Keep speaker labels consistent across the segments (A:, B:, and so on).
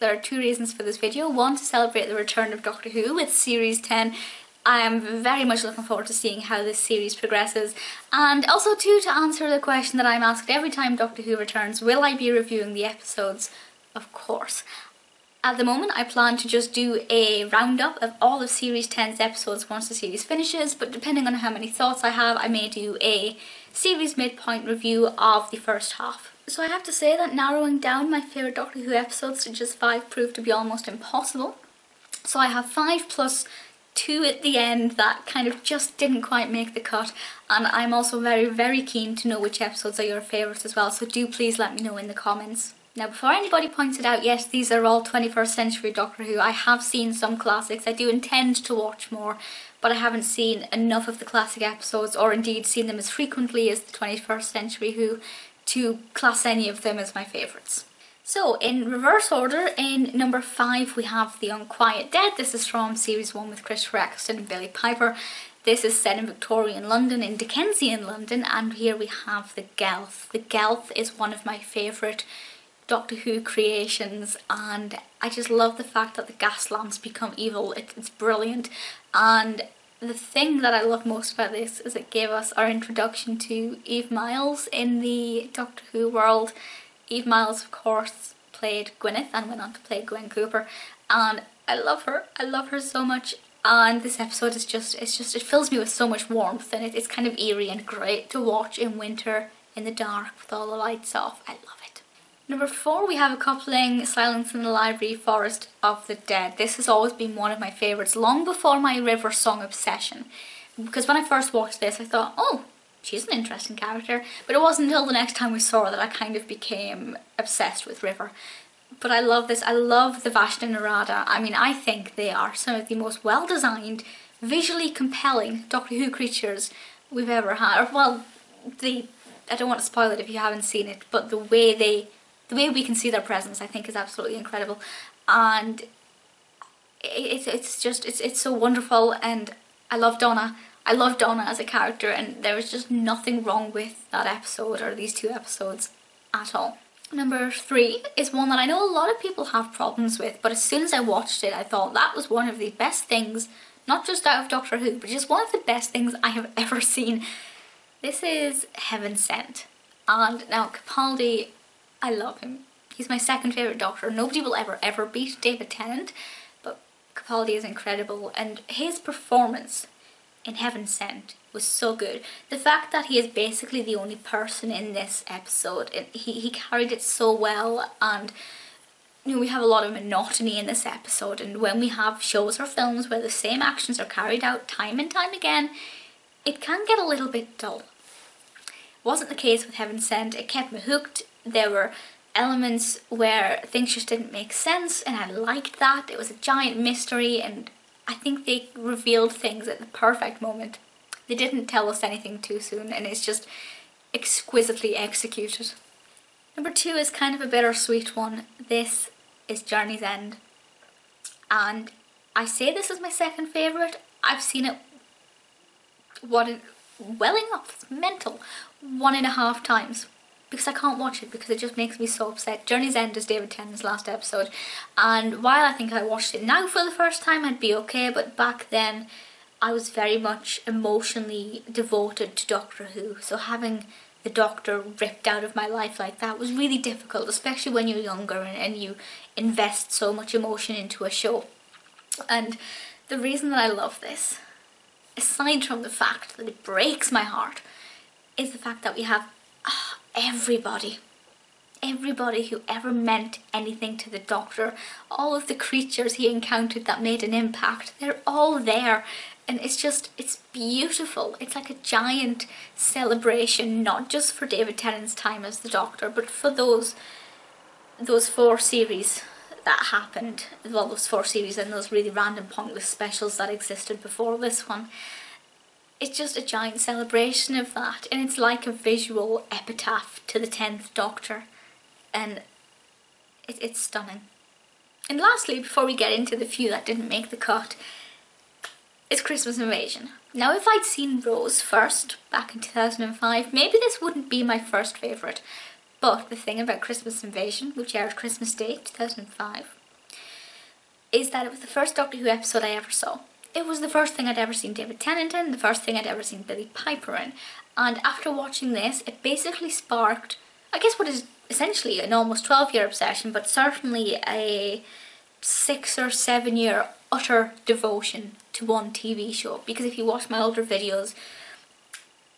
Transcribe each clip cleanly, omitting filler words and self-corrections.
A: There are two reasons for this video. One, to celebrate the return of Doctor Who with Series 10. I am very much looking forward to seeing how this series progresses. And also two, to answer the question that I'm asked every time Doctor Who returns, will I be reviewing the episodes? Of course. At the moment I plan to just do a roundup of all of Series 10's episodes once the series finishes, but depending on how many thoughts I have, I may do a series midpoint review of the first half. So I have to say that narrowing down my favourite Doctor Who episodes to just 5 proved to be almost impossible. So I have 5 plus 2 at the end that kind of just didn't quite make the cut, and I'm also very keen to know which episodes are your favourites as well, so do please let me know in the comments. Now, before anybody points it out, yes, these are all 21st century Doctor Who. I have seen some classics. I do intend to watch more, but I haven't seen enough of the classic episodes, or indeed seen them as frequently as the 21st century Who, to class any of them as my favourites. So, in reverse order, in number 5 we have The Unquiet Dead. This is from Series 1 with Christopher Eccleston and Billie Piper. This is set in Victorian London, in Dickensian London, and here we have the Gelth. The Gelth is one of my favourite Doctor Who creations, and I just love the fact that the gas lamps become evil. It's brilliant, and the thing that I love most about this is it gave us our introduction to Eve Myles in the Doctor Who world. Eve Myles, of course, played Gwyneth and went on to play Gwen Cooper, and I love her so much. And this episode is it fills me with so much warmth, and it's kind of eerie and great to watch in winter in the dark with all the lights off. I love it. Number 4 we have a coupling, Silence in the Library, Forest of the Dead. This has always been one of my favourites, long before my River Song obsession. Because when I first watched this I thought, oh, she's an interesting character, but it wasn't until the next time we saw her that I kind of became obsessed with River. But I love this. I love the Vashta Narada. I mean, I think they are some of the most well-designed, visually compelling Doctor Who creatures we've ever had. Or, well, I don't want to spoil it if you haven't seen it, but the way we can see their presence, I think, is absolutely incredible. And it's so wonderful, and I love Donna. I love Donna as a character, and there was just nothing wrong with that episode, or these 2 episodes, at all. Number 3 is one that I know a lot of people have problems with, but as soon as I watched it I thought that was one of the best things, not just out of Doctor Who, but just one of the best things I have ever seen. This is Heaven Sent. And now Capaldi, I love him. He's my second favourite Doctor. Nobody will ever beat David Tennant, but Capaldi is incredible, and his performance in Heaven Sent was so good. The fact that he is basically the only person in this episode, he carried it so well, and you know, we have a lot of monotony in this episode, and when we have shows or films where the same actions are carried out time and time again, it can get a little bit dull. It wasn't the case with Heaven Sent. It kept me hooked. There were elements where things just didn't make sense, and I liked that. It was a giant mystery, and I think they revealed things at the perfect moment. They didn't tell us anything too soon, and it's just exquisitely executed. Number 2 is kind of a bittersweet one. This is Journey's End. And I say this is my second favourite. I've seen it welling up, it's mental, 1.5 times. Because I can't watch it, because it just makes me so upset. Journey's End is David Tennant's last episode, and while I think I watched it now for the first time I'd be okay, but back then I was very much emotionally devoted to Doctor Who, so having the Doctor ripped out of my life like that was really difficult, especially when you're younger and you invest so much emotion into a show. And the reason that I love this, aside from the fact that it breaks my heart, is the fact that we have everybody who ever meant anything to the Doctor, all of the creatures he encountered that made an impact, they're all there, and it's beautiful. It's like a giant celebration, not just for David Tennant's time as the Doctor, but for those 4 series that happened, well, those 4 series and those really random pointless specials that existed before this one. It's just a giant celebration of that, and it's like a visual epitaph to the 10th Doctor, and it's stunning. And lastly, before we get into the few that didn't make the cut, is Christmas Invasion. Now, if I'd seen Rose first, back in 2005, maybe this wouldn't be my first favourite, but the thing about Christmas Invasion, which aired Christmas Day 2005, is that it was the first Doctor Who episode I ever saw. It was the first thing I'd ever seen David Tennant in, the first thing I'd ever seen Billie Piper in. And after watching this, it basically sparked, I guess, what is essentially an almost 12-year obsession, but certainly a 6 or 7 year utter devotion to one TV show. Because if you watch my older videos,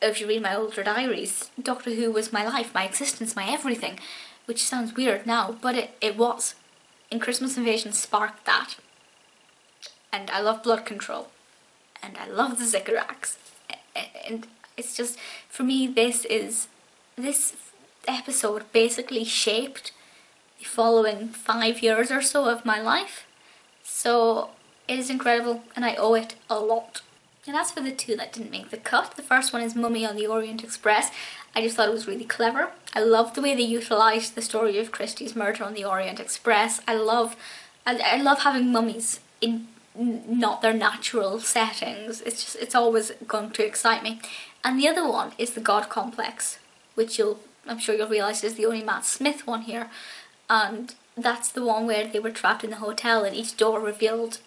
A: if you read my older diaries, Doctor Who was my life, my existence, my everything. Which sounds weird now, but it was. And Christmas Invasion sparked that. And I love Blood Control. And I love the Ziggurats. And it's just, for me, this episode basically shaped the following 5 years or so of my life. So it is incredible, and I owe it a lot. And as for the two that didn't make the cut, the first one is Mummy on the Orient Express. I just thought it was really clever. I love the way they utilised the story of Christie's murder on the Orient Express. I love having mummies in not their natural settings. It's always going to excite me. And the other one is the God Complex, which I'm sure you'll realise is the only Matt Smith one here. And that's the one where they were trapped in the hotel and each door revealed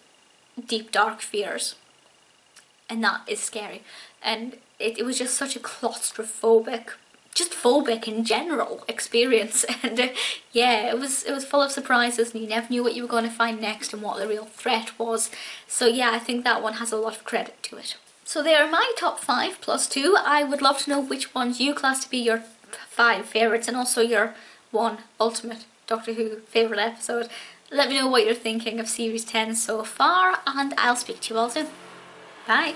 A: deep dark fears. And that is scary. And it was just such a claustrophobic, just phobic in general experience. And yeah, it was full of surprises, and you never knew what you were going to find next and what the real threat was. So yeah, I think that one has a lot of credit to it. So they are my top 5 plus 2. I would love to know which ones you class to be your 5 favourites, and also your 1 ultimate Doctor Who favourite episode. Let me know what you're thinking of Series 10 so far, and I'll speak to you all soon. Bye!